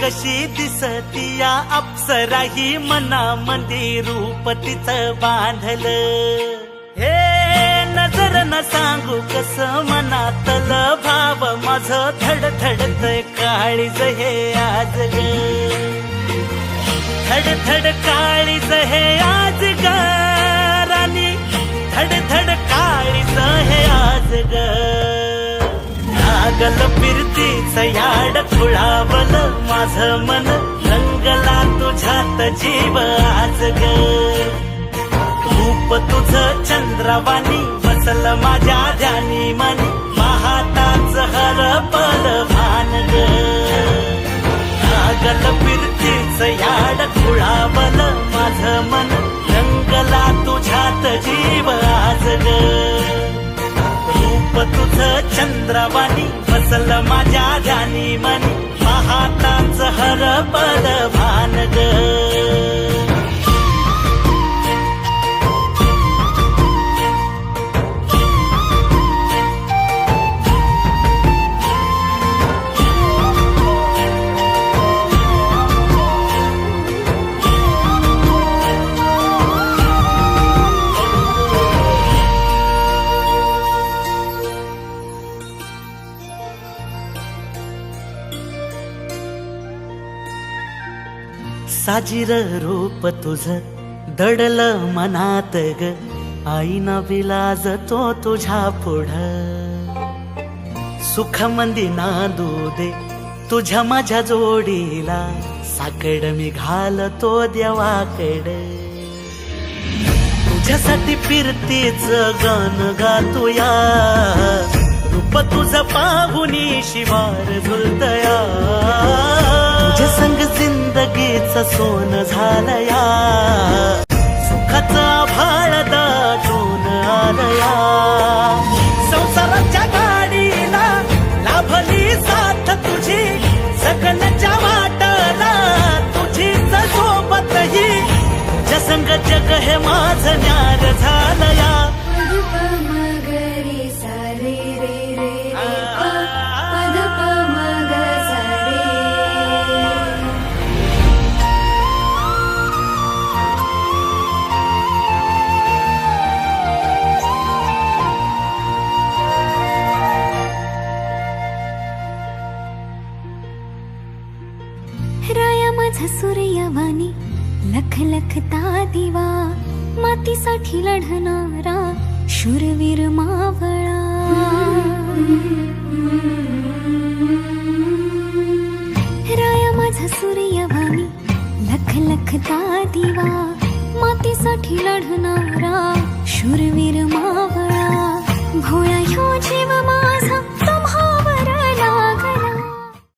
कशी दिसती या अप्सरा ही मनामध्ये रूप तिचं बांधलं. हे नजर न सांगू कस मनातलं भाव माझं धडधडतय काळीज हे आज ग. धडधड काळीज हे आज ग राणी, धडधड काळीज हे आज ग. लागल फिरतीच याड खुळावल माझं मन, रंगला तुझ्यात जीव आज ग. रूप तुझं चंद्रवाणी बसल माझ्या ध्यानी मनी, पाहताच हरपल भान ग. लागल फिरतीच याड खुळावल माझं मन, रंगला तुझ्यात जीव आज ग. रूप तुझं चंद्रवाणी बसल माझ्या ध्यानी मनी, पाहताच हरपल भान ग. साजीर रूप तुझं दडलं मनात ग, आईना विलाज तो तुझ्या पुढं. सुख मंदी नांदू दे तुझ्या माझ्या जोडीला, साकड मी घालतो देवाकड. तुझ्यासाठी फिरतीच गाणं गातोया, रूप तुझं पाहुनी शिवार झुलतया. तुझ्या संग जिंदगीच सोन झालया, सुखाचा भाळ दाटून आलया. संसाराच्या गाडीला लाभली साथ तुझी, सगळ्याच्या वाटला तुझीच सोबत ही. तुझ्या संग जग हे माझं न्यार झालया. राया माझा सूर्यवाणी लख लखता दिवा, मातीसाठी लढणारा शूरवीर मावळा. राया माझा सूर्यवाणी लख लखता दिवा, मातीसाठी लढणारा शूरवीर मावळा. भोळा ह्यो जीव माझा